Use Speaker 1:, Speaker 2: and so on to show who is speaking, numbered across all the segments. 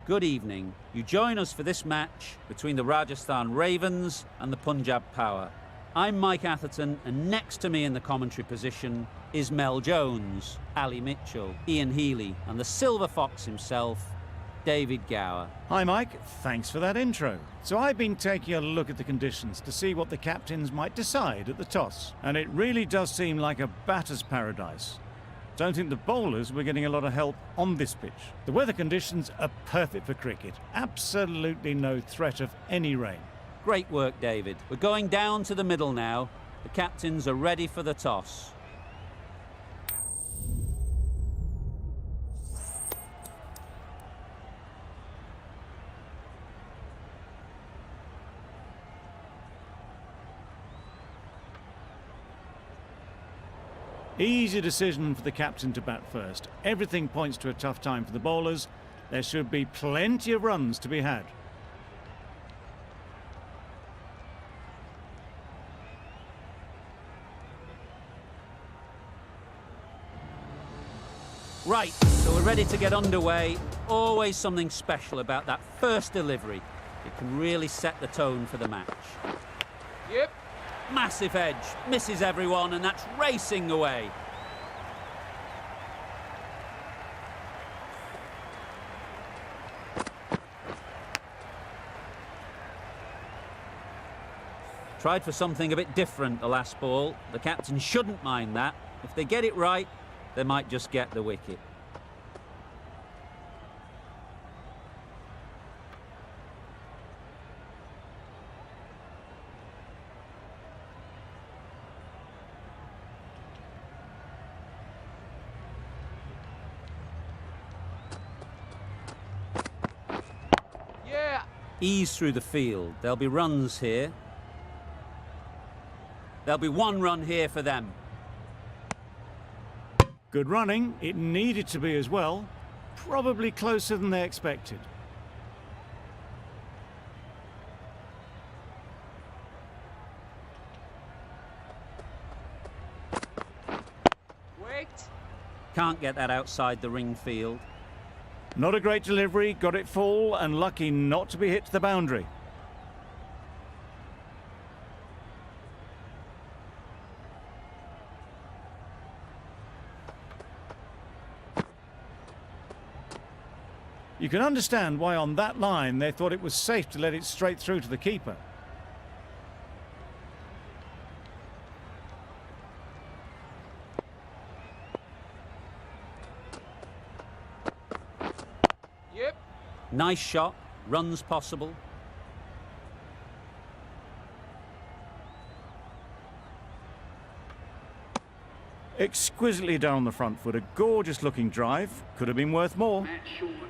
Speaker 1: good evening. You join us for this match between the Rajasthan Ravens and the Punjab Power. I'm Mike Atherton, and next to me in the commentary position is Mel Jones, Ali Mitchell, Ian Healy, and the Silver Fox himself, David Gower.
Speaker 2: Hi Mike, thanks for that intro. So I've been taking a look at the conditions to see what the captains might decide at the toss, and it really does seem like a batter's paradise. Don't think the bowlers were getting a lot of help on this pitch. The weather conditions are perfect for cricket. Absolutely no threat of any rain.
Speaker 1: Great work, David. We're going down to the middle now. The captains are ready for the toss.
Speaker 2: Easy decision for the captain to bat first. Everything points to a tough time for the bowlers. There should be plenty of runs to be had.
Speaker 1: Right, so we're ready to get underway. Always something special about that first delivery. It can really set the tone for the match.
Speaker 3: Yep.
Speaker 1: Massive edge, misses everyone, and that's racing away. Tried for something a bit different the last ball. The captain shouldn't mind that. If they get it right, they might just get the wicket.
Speaker 3: Yeah.
Speaker 1: Ease through the field. There'll be runs here. There'll be one run here for them.
Speaker 2: Good running. It needed to be as well. Probably closer than they expected.
Speaker 3: Wait.
Speaker 1: Can't get that outside the ring field.
Speaker 2: Not a great delivery, got it full and lucky not to be hit to the boundary. You can understand why on that line they thought it was safe to let it straight through to the keeper.
Speaker 3: Yep.
Speaker 1: Nice shot, runs possible.
Speaker 2: Exquisitely done on the front foot, a gorgeous looking drive, could have been worth more.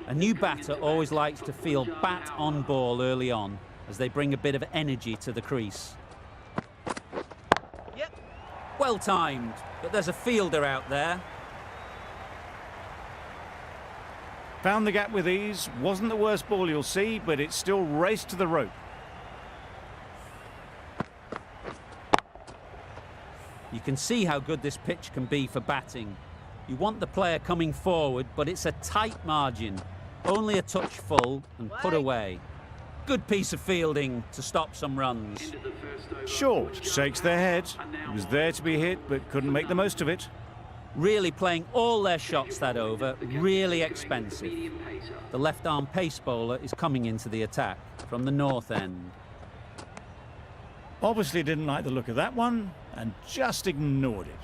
Speaker 1: A new batter always likes to feel bat on ball early on, as they bring a bit of energy to the crease.
Speaker 3: Yep.
Speaker 1: Well timed, but there's a fielder out there.
Speaker 2: Found the gap with ease, wasn't the worst ball you'll see, but it still raced to the rope.
Speaker 1: You can see how good this pitch can be for batting. You want the player coming forward, but it's a tight margin. Only a touch full and put away. Good piece of fielding to stop some runs.
Speaker 2: Short, shakes their head. It was there to be hit, but couldn't make the most of it.
Speaker 1: Really playing all their shots that over, really expensive. The left-arm pace bowler is coming into the attack from the north end.
Speaker 2: Obviously didn't like the look of that one and just ignored it.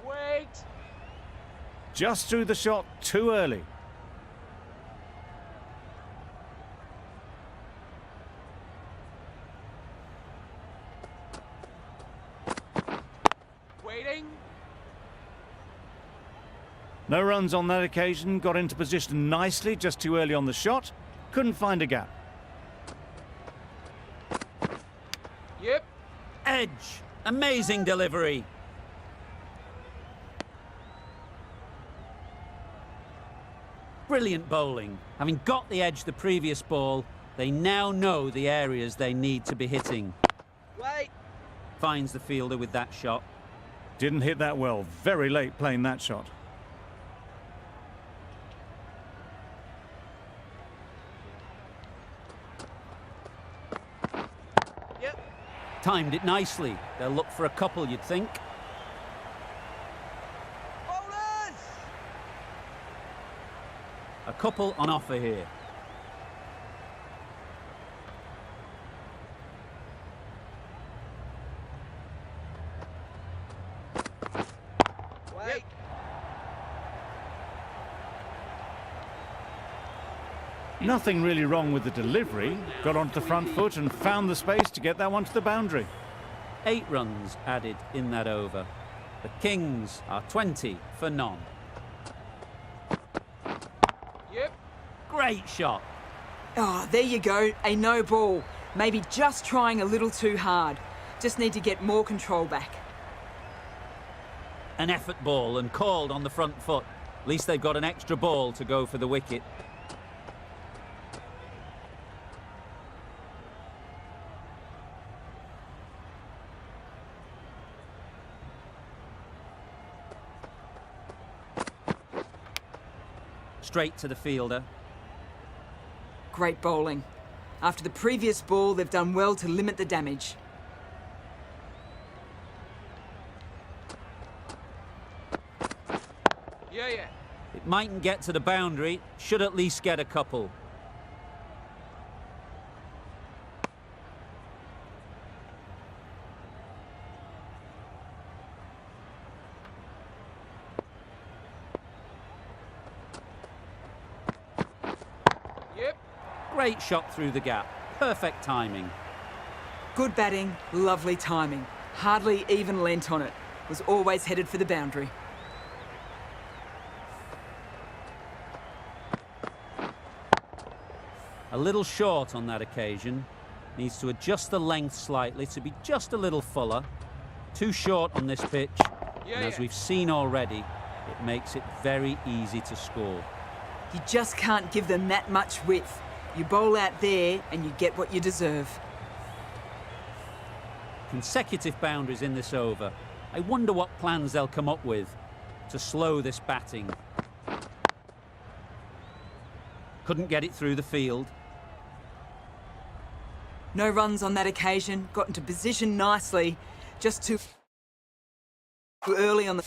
Speaker 3: Wait.
Speaker 2: Just threw the shot too early.
Speaker 3: Waiting.
Speaker 2: No runs on that occasion, got into position nicely, just too early on the shot. Couldn't find a gap.
Speaker 3: Yep.
Speaker 1: Edge, amazing delivery. Brilliant bowling. Having got the edge the previous ball, they now know the areas they need to be hitting.
Speaker 3: Wait.
Speaker 1: Finds the fielder with that shot.
Speaker 2: Didn't hit that well. Very late playing that shot.
Speaker 3: Yep.
Speaker 1: Timed it nicely. They'll look for a couple, you'd think.
Speaker 3: Bowlers!
Speaker 1: A couple on offer here.
Speaker 3: Wait.
Speaker 2: Nothing really wrong with the delivery. Got onto the front foot and found the space to get that one to the boundary.
Speaker 1: 8 runs added in that over. The Kings are 20 for none.
Speaker 3: Yep.
Speaker 1: Great shot.
Speaker 4: Oh, there you go, a no ball. Maybe just trying a little too hard. Just need to get more control back.
Speaker 1: An effort ball and called on the front foot. At least they've got an extra ball to go for the wicket. Straight to the fielder.
Speaker 4: Great bowling. After the previous ball, they've done well to limit the damage.
Speaker 3: Yeah.
Speaker 1: It mightn't get to the boundary, should at least get a couple.
Speaker 3: Yep.
Speaker 1: Great shot through the gap. Perfect timing.
Speaker 4: Good batting, lovely timing. Hardly even lent on it. Was always headed for the boundary.
Speaker 1: A little short on that occasion. Needs to adjust the length slightly to be just a little fuller. Too short on this pitch. And as we've seen already, it makes it very easy to score.
Speaker 4: You just can't give them that much width. You bowl out there and you get what you deserve.
Speaker 1: Consecutive boundaries in this over. I wonder what plans they'll come up with to slow this batting. Couldn't get it through the field.
Speaker 4: No runs on that occasion. Got into position nicely. Just too early on the...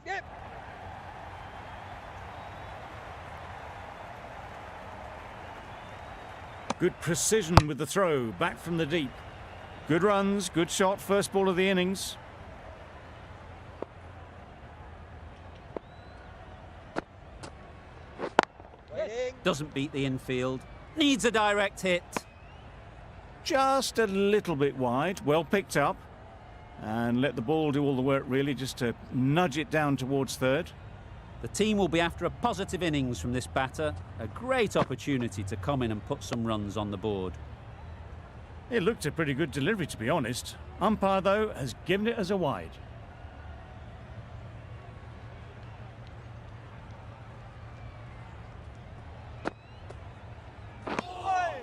Speaker 3: Yep.
Speaker 2: Good precision with the throw, back from the deep. Good runs, good shot, first ball of the innings.
Speaker 3: Waiting.
Speaker 1: Doesn't beat the infield. Needs a direct hit.
Speaker 2: Just a little bit wide, well picked up. And let the ball do all the work really, just to nudge it down towards third.
Speaker 1: The team will be after a positive innings from this batter. A great opportunity to come in and put some runs on the board.
Speaker 2: It looked a pretty good delivery, to be honest. Umpire, though, has given it as a wide.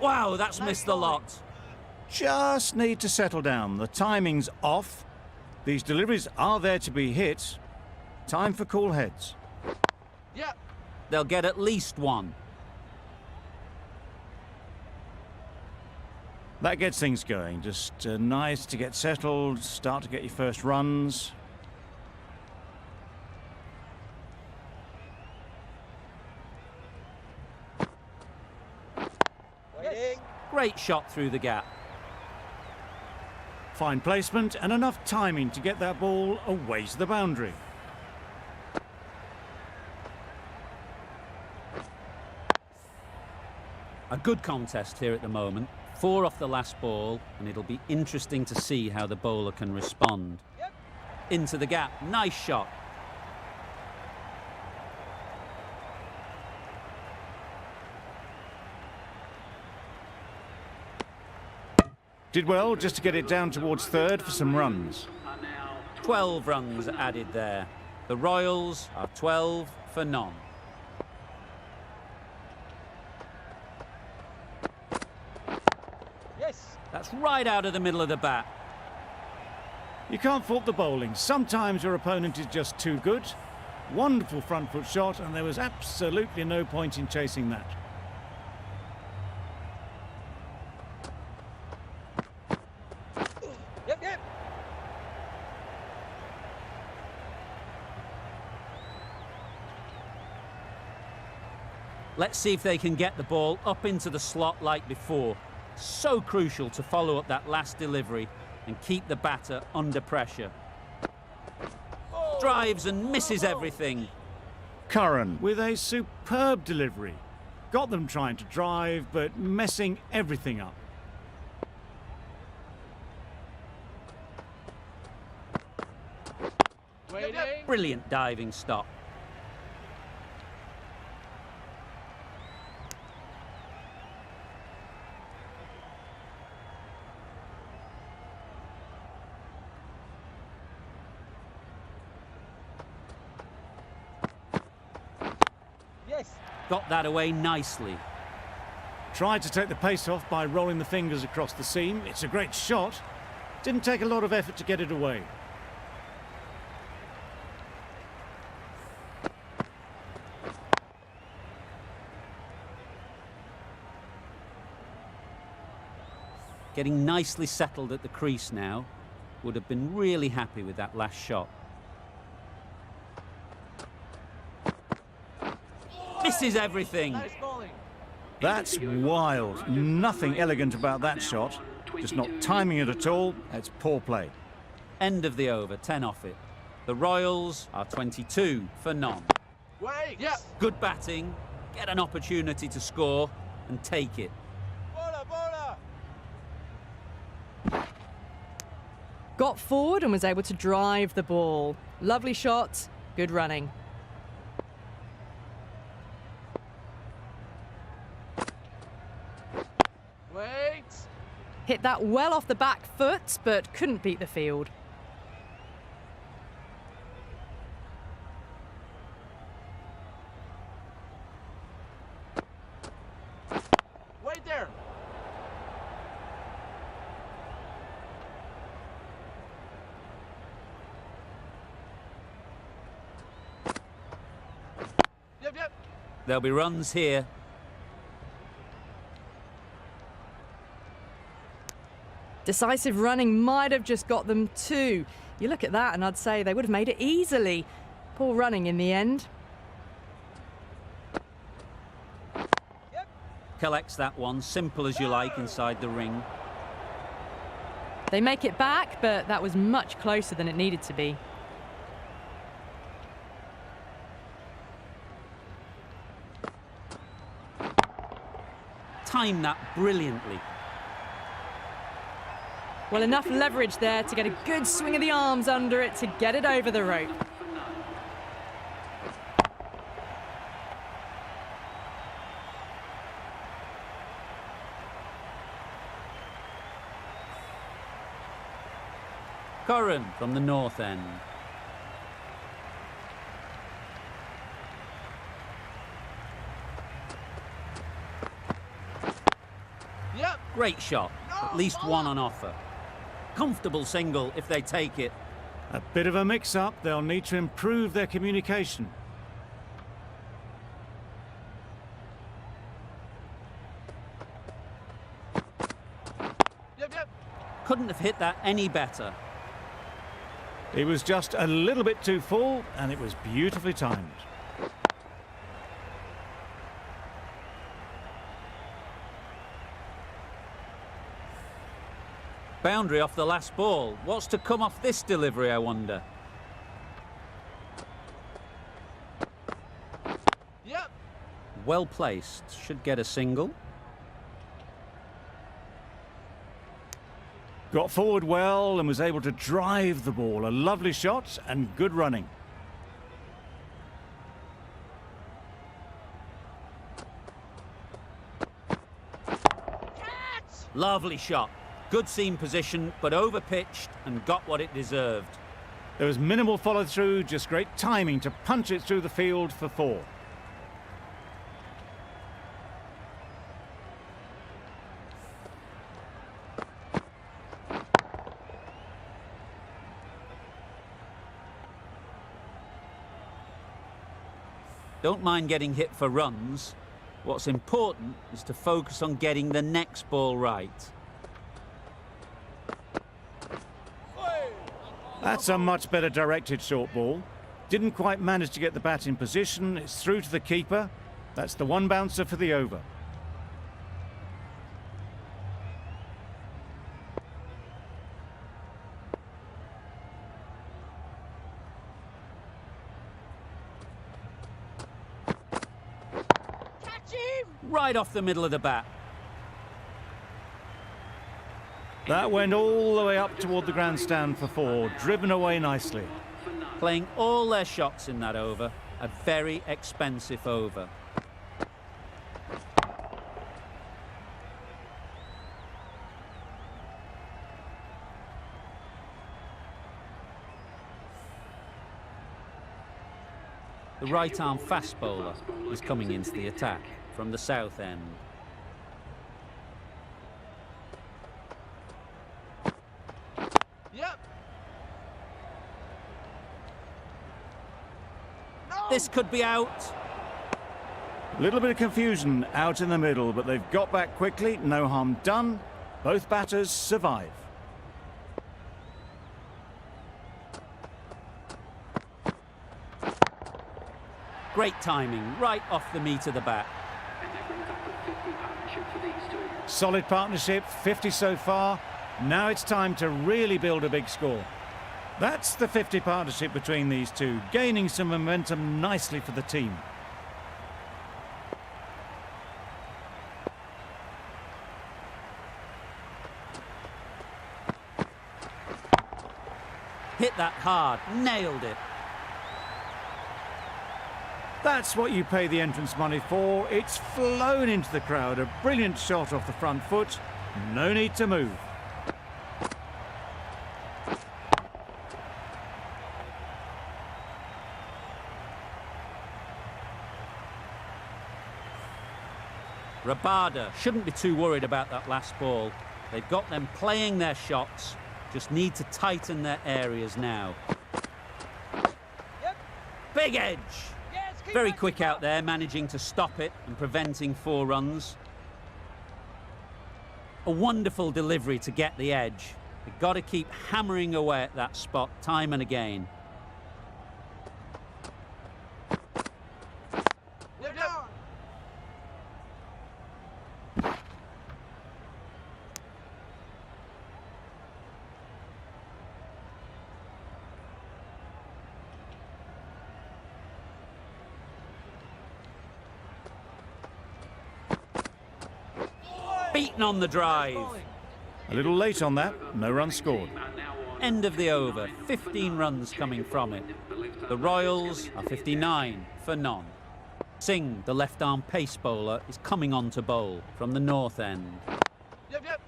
Speaker 1: Wow, that's missed the lot.
Speaker 2: Just need to settle down. The timing's off. These deliveries are there to be hit. Time for cool heads.
Speaker 3: Yep.
Speaker 1: They'll get at least one.
Speaker 2: That gets things going. Just nice to get settled, start to get your first runs.
Speaker 3: Waiting.
Speaker 1: Great shot through the gap.
Speaker 2: Fine placement and enough timing to get that ball away to the boundary.
Speaker 1: A good contest here at the moment. 4 off the last ball, and it'll be interesting to see how the bowler can respond.
Speaker 3: Yep.
Speaker 1: Into the gap. Nice shot.
Speaker 2: Did well just to get it down towards third for some runs.
Speaker 1: 12 runs added there. The Royals are 12 for none.
Speaker 3: Yes.
Speaker 1: That's right out of the middle of the bat.
Speaker 2: You can't fault the bowling. Sometimes your opponent is just too good. Wonderful front foot shot, and there was absolutely no point in chasing that.
Speaker 3: Yep, yep.
Speaker 1: Let's see if they can get the ball up into the slot like before. So crucial to follow up that last delivery and keep the batter under pressure. Drives and misses everything.
Speaker 2: Curran with a superb delivery. Got them trying to drive, but messing everything up.
Speaker 3: Waiting.
Speaker 1: Brilliant diving stop.
Speaker 3: Yes.
Speaker 1: Got that away nicely.
Speaker 2: Tried to take the pace off by rolling the fingers across the seam. It's a great shot. Didn't take a lot of effort to get it away.
Speaker 1: Getting nicely settled at the crease now. Would have been really happy with that last shot. Misses everything.
Speaker 3: Nice bowling.
Speaker 2: That's wild. Nothing elegant about that shot. Just not timing it at all. It's poor play.
Speaker 1: End of the over, 10 off it. The Royals are 22 for none.
Speaker 3: Wait. Yeah.
Speaker 1: Good batting, get an opportunity to score and take it.
Speaker 3: Bowler, bowler.
Speaker 5: Got forward and was able to drive the ball. Lovely shot, good running.
Speaker 3: Wait.
Speaker 5: Hit that well off the back foot, but couldn't beat the field.
Speaker 3: Wait there. Yep, yep.
Speaker 1: There'll be runs here.
Speaker 5: Decisive running might have just got them 2. You look at that and I'd say they would have made it easily. Poor running in the end.
Speaker 3: Yep.
Speaker 1: Collects that one, simple as you like, inside the ring.
Speaker 5: They make it back, but that was much closer than it needed to be.
Speaker 1: Timed that brilliantly.
Speaker 5: Well, enough leverage there to get a good swing of the arms under it to get it over the rope.
Speaker 1: Curran from the north end.
Speaker 3: Yep.
Speaker 1: Great shot, at least one on offer. Comfortable single if they take it.
Speaker 2: A bit of a mix-up. They'll need to improve their communication.
Speaker 3: Yep, yep.
Speaker 1: Couldn't have hit that any better.
Speaker 2: It was just a little bit too full, and it was beautifully timed.
Speaker 1: Boundary off the last ball. What's to come off this delivery, I wonder?
Speaker 3: Yep.
Speaker 1: Well placed. Should get a single.
Speaker 2: Got forward well and was able to drive the ball. A lovely shot and good running.
Speaker 1: Lovely shot. Good seam position, but over-pitched and got what it deserved.
Speaker 2: There was minimal follow-through, just great timing to punch it through the field for 4.
Speaker 1: Don't mind getting hit for runs. What's important is to focus on getting the next ball right.
Speaker 2: That's a much better directed short ball. Didn't quite manage to get the bat in position. It's through to the keeper. That's the one bouncer for the over.
Speaker 1: Right off the middle of the bat.
Speaker 2: That went all the way up toward the grandstand for 4, driven away nicely.
Speaker 1: Playing all their shots in that over. A very expensive over. The right-arm fast bowler is coming into the attack from the south end.
Speaker 3: Yep. No.
Speaker 1: This could be out.
Speaker 2: A little bit of confusion out in the middle, but they've got back quickly. No harm done. Both batters survive.
Speaker 1: Great timing, right off the meat of the bat.
Speaker 2: Solid partnership, 50 so far. Now it's time to really build a big score. That's the 50 partnership between these two, gaining some momentum nicely for the team.
Speaker 1: Hit that hard, nailed it.
Speaker 2: That's what you pay the entrance money for. It's flown into the crowd. A brilliant shot off the front foot. No need to move.
Speaker 1: Rabada shouldn't be too worried about that last ball. They've got them playing their shots. Just need to tighten their areas now.
Speaker 3: Yep.
Speaker 1: Big edge.
Speaker 3: Yes, keep
Speaker 1: Very
Speaker 3: it.
Speaker 1: quick out there, managing to stop it and preventing 4 runs. A wonderful delivery to get the edge. They've got to keep hammering away at that spot time and again.
Speaker 3: Yep, yep.
Speaker 1: Beaten on the drive.
Speaker 2: A little late on that. No run scored.
Speaker 1: End of the over. 15 runs coming from it. The Royals are 59 for none. Singh, the left-arm pace bowler, is coming on to bowl from the north end.
Speaker 3: Yep, yep.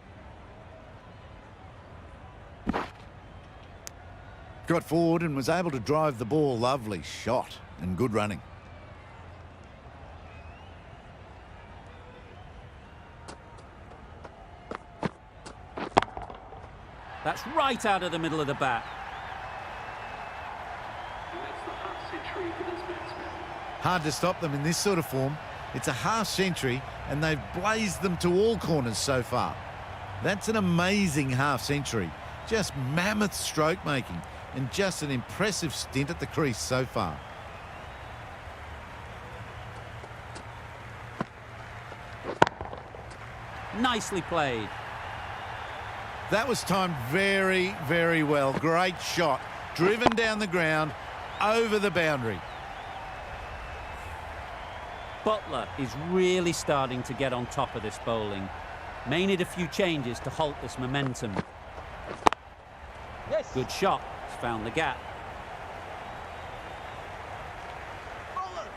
Speaker 6: Got forward and was able to drive the ball. Lovely shot and good running.
Speaker 1: That's right out of the middle of the bat.
Speaker 6: Hard to stop them in this sort of form. It's a half century and they've blazed them to all corners so far. That's an amazing half century. Just mammoth stroke making and just an impressive stint at the crease so far.
Speaker 1: Nicely played.
Speaker 6: That was timed very, very well. Great shot. Driven down the ground, over the boundary.
Speaker 1: Butler is really starting to get on top of this bowling. May need a few changes to halt this momentum. Good shot. He's found the gap.
Speaker 3: Bowler.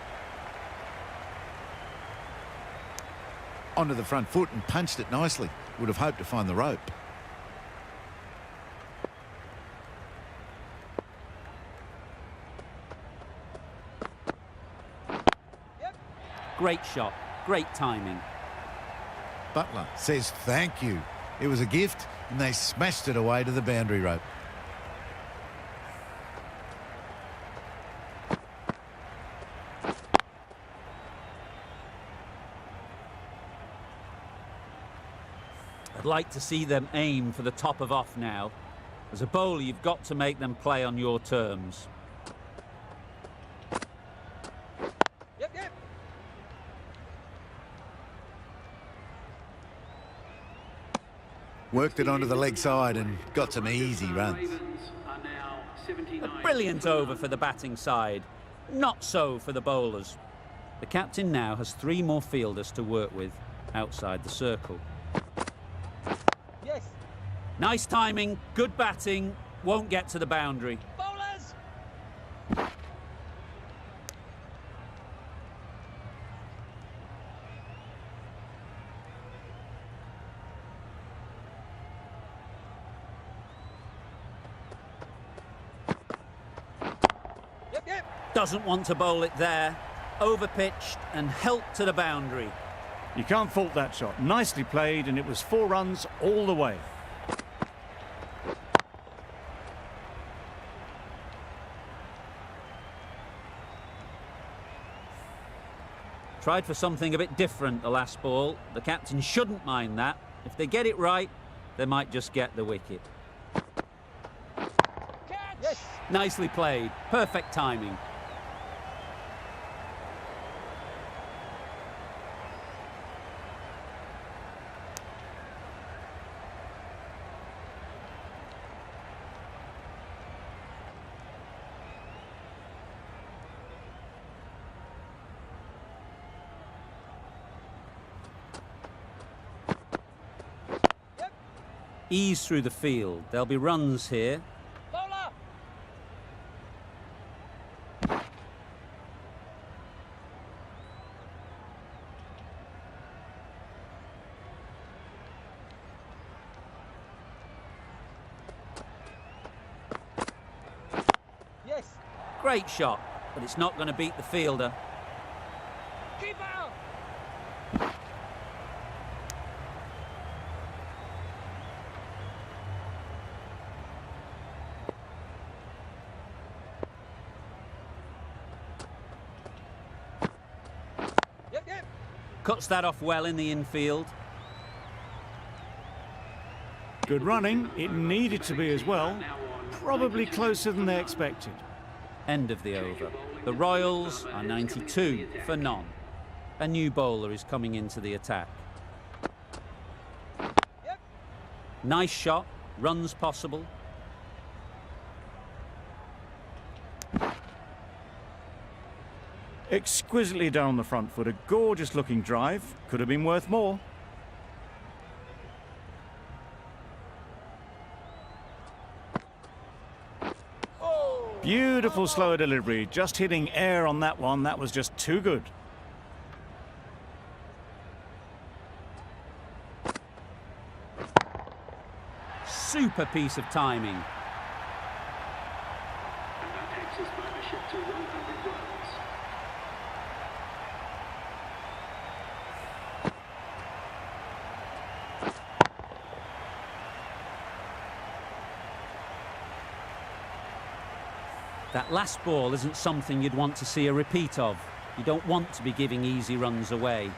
Speaker 6: Onto the front foot and punched it nicely. Would have hoped to find the rope.
Speaker 1: Great shot. Great timing.
Speaker 6: Butler says thank you. It was a gift and they smashed it away to the boundary rope.
Speaker 1: I'd like to see them aim for the top of off now. As a bowler, you've got to make them play on your terms.
Speaker 3: Yep.
Speaker 6: Worked it onto the leg side and got some easy runs.
Speaker 1: A brilliant over for the batting side. Not so for the bowlers. The captain now has 3 more fielders to work with outside the circle.
Speaker 3: Yes.
Speaker 1: Nice timing, good batting, won't get to the boundary.
Speaker 3: Bowlers. Yep.
Speaker 1: Doesn't want to bowl it there. Overpitched and helped to the boundary.
Speaker 2: You can't fault that shot. Nicely played, and it was 4 runs all the way.
Speaker 1: Tried for something a bit different the last ball. The captain shouldn't mind that. If they get it right, they might just get the wicket.
Speaker 3: Catch. Yes.
Speaker 1: Nicely played. Perfect timing. Ease through the field. There'll be runs here.
Speaker 3: Bowler. Yes.
Speaker 1: Great shot, but it's not going to beat the fielder.
Speaker 3: Keep out. Yep.
Speaker 1: Cuts that off well in the infield.
Speaker 2: Good running. It needed to be as well. Probably closer than they expected.
Speaker 1: End of the over. The Royals are 92 for none. A new bowler is coming into the attack.
Speaker 3: Yep.
Speaker 1: Nice shot. Runs possible.
Speaker 2: Exquisitely down the front foot. A gorgeous looking drive. Could have been worth more. Beautiful slower delivery. Just hitting air on that one. That was just too good.
Speaker 1: Super piece of timing. That last ball isn't something you'd want to see a repeat of. You don't want to be giving easy runs away.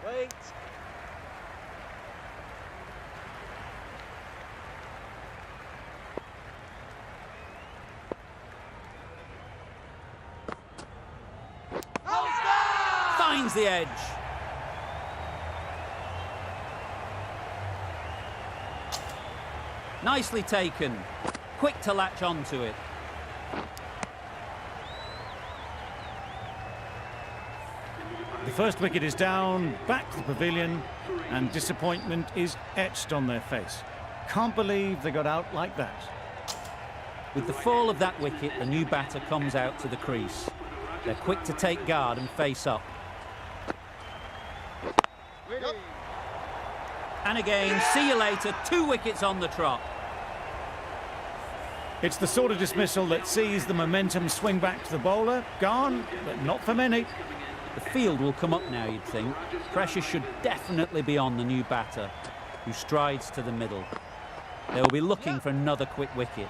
Speaker 3: Wait.
Speaker 1: Finds the edge. Nicely taken. Quick to latch onto it.
Speaker 2: The first wicket is down, back to the pavilion, and disappointment is etched on their face. Can't believe they got out like that.
Speaker 1: With the fall of that wicket, the new batter comes out to the crease. They're quick to take guard and face up. And again, see you later, 2 wickets on the trot.
Speaker 2: It's the sort of dismissal that sees the momentum swing back to the bowler. Gone, but not for many.
Speaker 1: The field will come up now, you'd think. Pressure should definitely be on the new batter, who strides to the middle. They'll be looking for another quick wicket.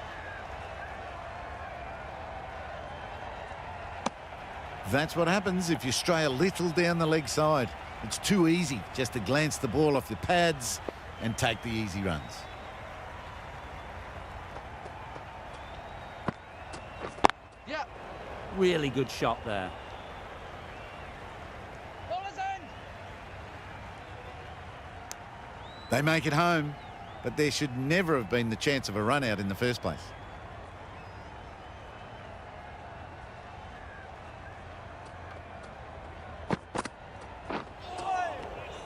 Speaker 6: That's what happens if you stray a little down the leg side. It's too easy just to glance the ball off your pads and take the easy runs.
Speaker 3: Yeah.
Speaker 1: Really good shot there.
Speaker 3: Bowler's in.
Speaker 6: They make it home, but there should never have been the chance of a run out in the first place.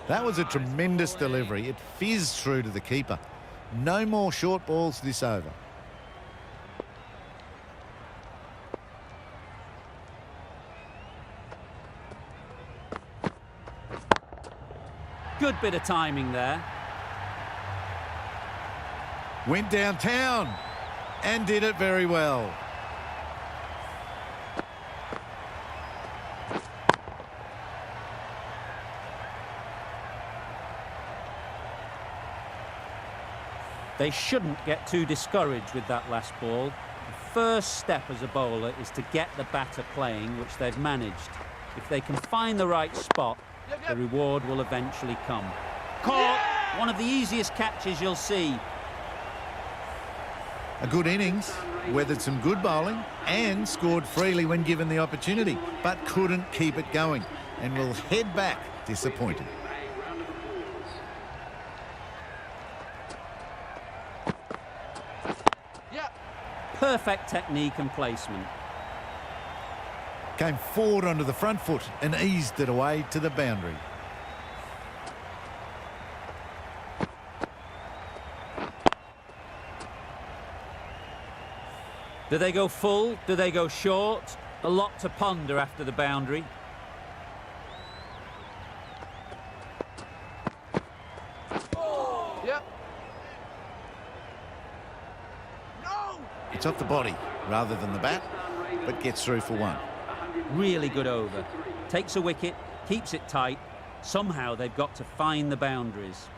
Speaker 6: That was a tremendous delivery. It fizzed through to the keeper. No more short balls this over.
Speaker 1: Good bit of timing there.
Speaker 6: Went downtown and did it very well.
Speaker 1: They shouldn't get too discouraged with that last ball. The first step as a bowler is to get the batter playing, which they've managed. If they can find the right spot, the reward will eventually come. Caught! One of the easiest catches you'll see.
Speaker 6: A good innings, weathered some good bowling and scored freely when given the opportunity, but couldn't keep it going and will head back disappointed.
Speaker 1: Perfect technique and placement.
Speaker 6: Came forward onto the front foot and eased it away to the boundary.
Speaker 1: Do they go full? Do they go short? A lot to ponder after the boundary.
Speaker 3: Yep. No!
Speaker 6: It's off the body rather than the bat, but gets through for 1.
Speaker 1: Really good over. Takes a wicket, keeps it tight. Somehow they've got to find the boundaries.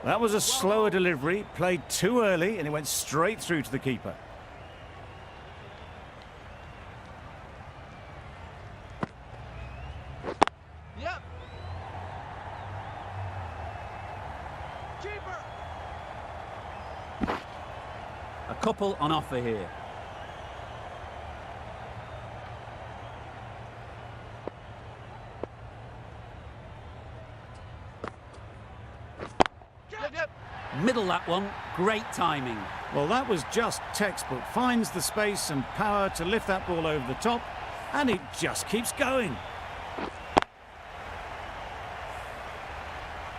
Speaker 2: That was a slower delivery, played too early, and it went straight through to the keeper.
Speaker 3: Yep. Keeper.
Speaker 1: A couple on offer here. Middle that one, great timing.
Speaker 2: Well, that was just textbook. Finds the space and power to lift that ball over the top, and it just keeps going.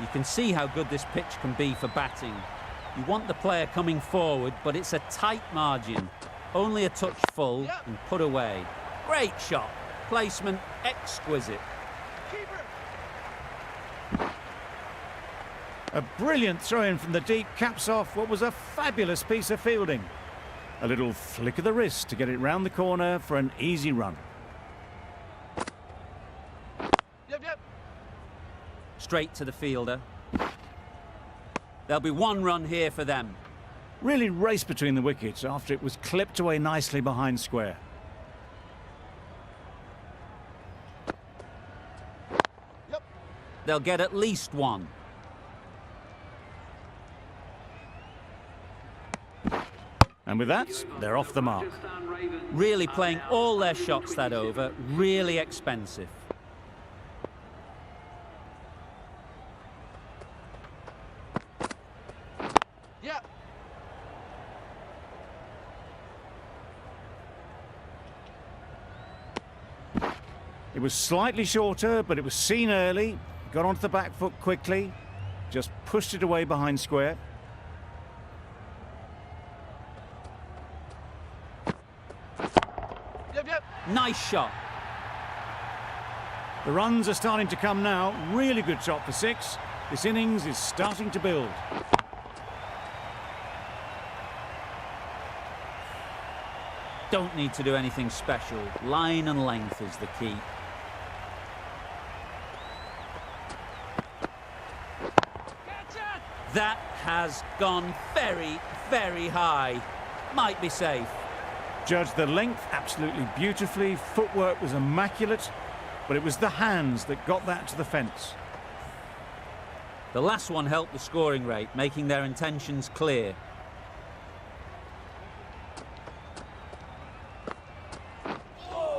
Speaker 1: You can see how good this pitch can be for batting. You want the player coming forward, but it's a tight margin. Only a touch full and put away. Great shot. Placement exquisite.
Speaker 2: A brilliant throw-in from the deep caps off what was a fabulous piece of fielding. A little flick of the wrist to get it round the corner for an easy run.
Speaker 3: Yep.
Speaker 1: Straight to the fielder. There'll be 1 run here for them.
Speaker 2: Really raced between the wickets after it was clipped away nicely behind square.
Speaker 3: Yep.
Speaker 1: They'll get at least 1.
Speaker 2: And with that, they're off the mark.
Speaker 1: Really playing all their shots that over. Really expensive.
Speaker 3: Yep.
Speaker 2: It was slightly shorter, but it was seen early. Got onto the back foot quickly. Just pushed it away behind square.
Speaker 3: Yep.
Speaker 1: Nice shot.
Speaker 2: The runs are starting to come now. Really good shot for 6. This innings is starting to build.
Speaker 1: Don't need to do anything special. Line and length is the key. That has gone very, very high. Might be safe.
Speaker 2: Judged the length absolutely beautifully. Footwork was immaculate, but it was the hands that got that to the fence.
Speaker 1: The last one helped the scoring rate, making their intentions clear.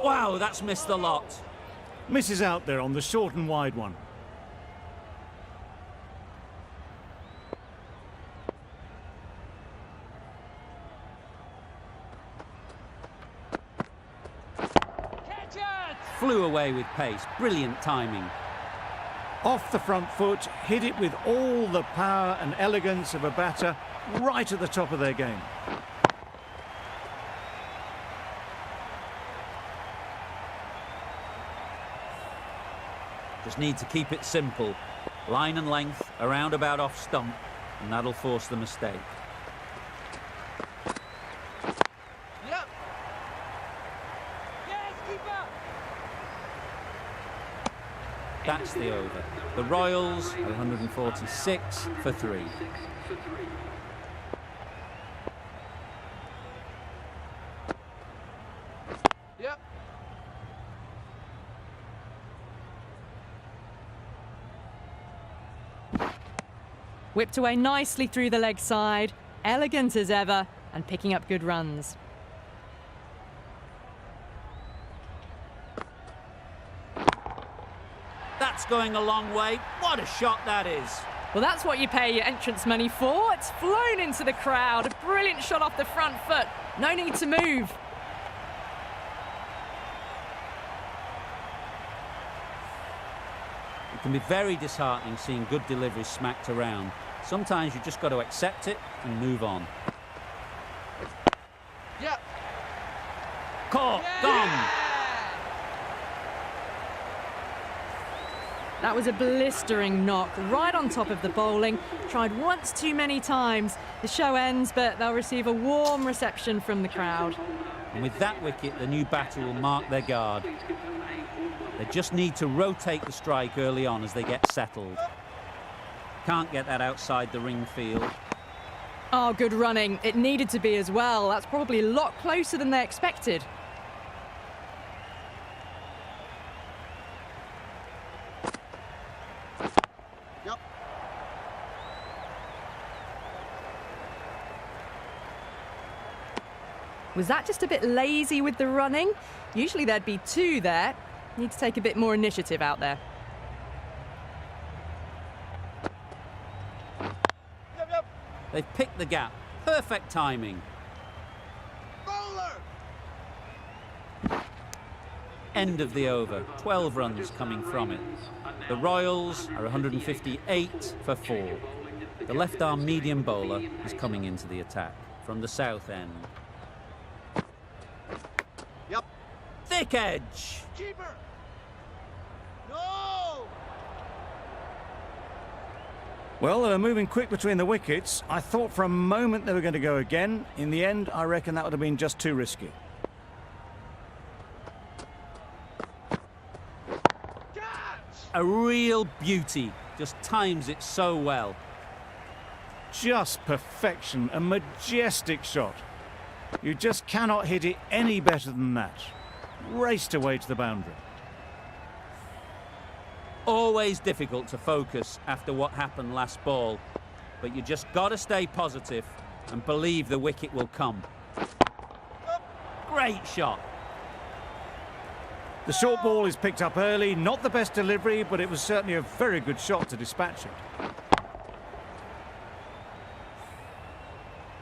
Speaker 1: Wow, that's missed a lot.
Speaker 2: Misses out there on the short and wide one.
Speaker 1: Flew away with pace. Brilliant timing.
Speaker 2: Off the front foot, hit it with all the power and elegance of a batter, right at the top of their game.
Speaker 1: Just need to keep it simple. Line and length, around about off stump, and that'll force the mistake.
Speaker 3: Yep. Yes, keeper.
Speaker 1: That's the over. The Royals are 146 for 3.
Speaker 3: Yep.
Speaker 5: Whipped away nicely through the leg side, elegant as ever, and picking up good runs.
Speaker 1: That's going a long way. What a shot that is.
Speaker 5: Well, that's what you pay your entrance money for. It's flown into the crowd. A brilliant shot off the front foot. No need to move.
Speaker 1: It can be very disheartening seeing good deliveries smacked around. Sometimes you just got to accept it and move on.
Speaker 3: Yep.
Speaker 1: Caught, gone.
Speaker 5: That was a blistering knock right on top of the bowling. Tried once too many times. The show ends, but they'll receive a warm reception from the crowd.
Speaker 1: And with that wicket, the new batter will mark their guard. They just need to rotate the strike early on as they get settled. Can't get that outside the ring field.
Speaker 5: Oh, good running. It needed to be as well. That's probably a lot closer than they expected.
Speaker 3: Yep.
Speaker 5: Was that just a bit lazy with the running? Usually there'd be 2 there. Need to take a bit more initiative out there.
Speaker 3: Yep.
Speaker 1: They've picked the gap. Perfect timing.
Speaker 3: Bowler.
Speaker 1: End of the over. 12 runs coming from it. The Royals are 158 for 4. The left-arm medium bowler is coming into the attack from the south end.
Speaker 3: Yep.
Speaker 1: Thick edge.
Speaker 3: Keeper. No.
Speaker 2: Well, they were moving quick between the wickets. I thought for a moment they were going to go again. In the end, I reckon that would have been just too risky.
Speaker 1: A real beauty. Just times it so well.
Speaker 2: Just perfection, a majestic shot. You just cannot hit it any better than that. Raced away to the boundary.
Speaker 1: Always difficult to focus after what happened last ball, but you just got to stay positive and believe the wicket will come. Great shot.
Speaker 2: The short ball is picked up early, not the best delivery, but it was certainly a very good shot to dispatch it.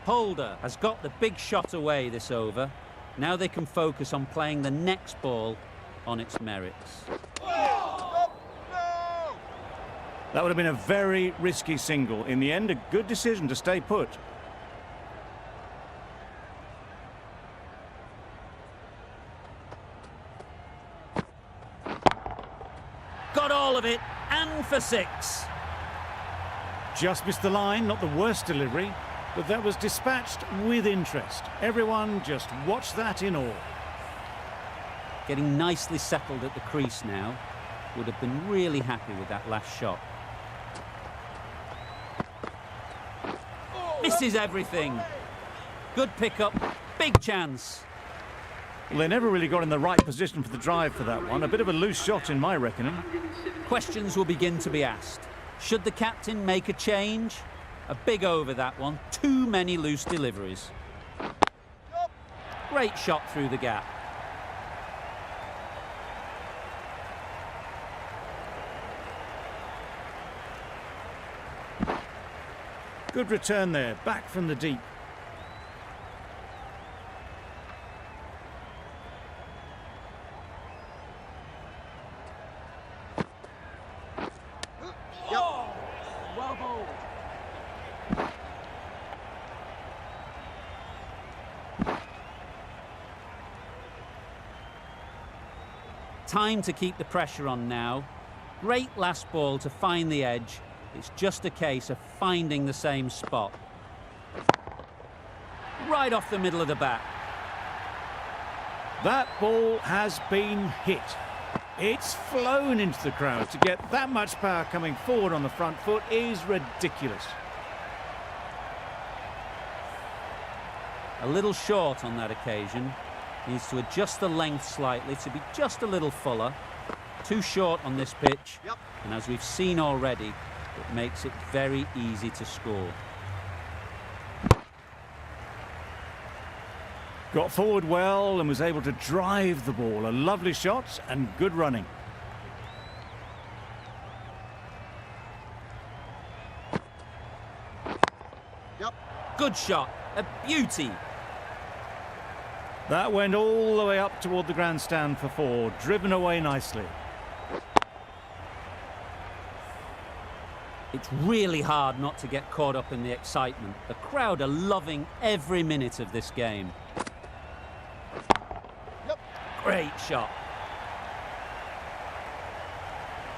Speaker 1: Holder has got the big shot away this over. Now they can focus on playing the next ball on its merits.
Speaker 2: That would have been a very risky single. In the end, a good decision to stay put.
Speaker 1: Got all of it, and for 6.
Speaker 2: Just missed the line, not the worst delivery, but that was dispatched with interest. Everyone just watched that in awe.
Speaker 1: Getting nicely settled at the crease now. Would have been really happy with that last shot. Misses everything. Good pickup, big chance.
Speaker 2: Well, they never really got in the right position for the drive for that one. A bit of a loose shot in my reckoning.
Speaker 1: Questions will begin to be asked. Should the captain make a change? A big over that one. Too many loose deliveries. Great shot through the gap.
Speaker 2: Good return there, back from the deep.
Speaker 4: Well bowled.
Speaker 1: Time to keep the pressure on now. Great last ball to find the edge. It's just a case of finding the same spot. Right off the middle of the bat.
Speaker 2: That ball has been hit. It's flown into the crowd. To get that much power coming forward on the front foot is ridiculous.
Speaker 1: A little short on that occasion. Needs to adjust the length slightly to be just a little fuller. Too short on this pitch.
Speaker 3: Yep.
Speaker 1: And as we've seen already, it makes it very easy to score.
Speaker 2: Got forward well and was able to drive the ball. A lovely shot and good running.
Speaker 3: Yep.
Speaker 1: Good shot, a beauty.
Speaker 2: That went all the way up toward the grandstand for 4, driven away nicely.
Speaker 1: It's really hard not to get caught up in the excitement. The crowd are loving every minute of this game.
Speaker 3: Yep.
Speaker 1: Great shot.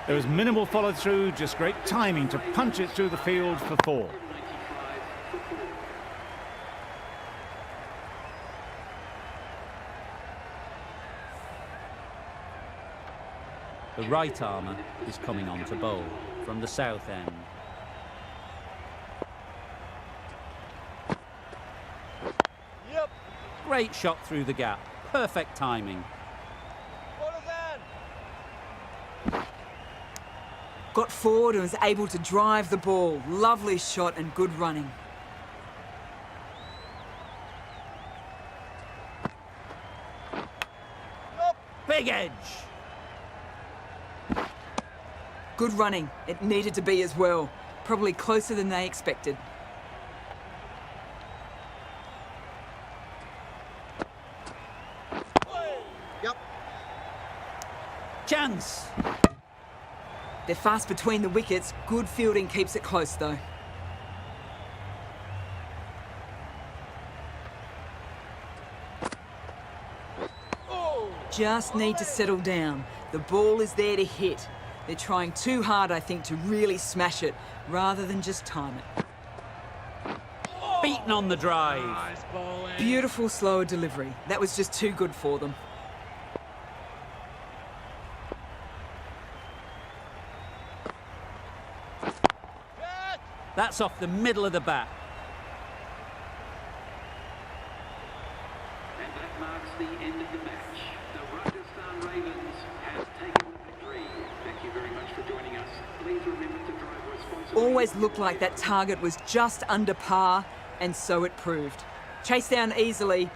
Speaker 2: There was minimal follow through, just great timing to punch it through the field for 4.
Speaker 1: The right armour is coming on to bowl from the south end.
Speaker 3: Yep.
Speaker 1: Great shot through the gap. Perfect timing.
Speaker 3: What is that?
Speaker 4: Got forward and was able to drive the ball. Lovely shot and good running.
Speaker 1: Big edge.
Speaker 4: Good running. It needed to be as well. Probably closer than they expected.
Speaker 3: Yep.
Speaker 1: Chance.
Speaker 4: They're fast between the wickets. Good fielding keeps it close though. Just need to settle down. The ball is there to hit. They're trying too hard, I think, to really smash it, rather than just time it.
Speaker 1: Beaten on the drive.
Speaker 4: Beautiful slower delivery. That was just too good for them.
Speaker 1: That's off the middle of the bat.
Speaker 7: And that marks the end of the match. The Rajasthan Ravens have taken the victory. Thank you very much for joining us. Please remember to drive responsibly.
Speaker 4: Always looked like that target was just under par, and so it proved. Chased down easily,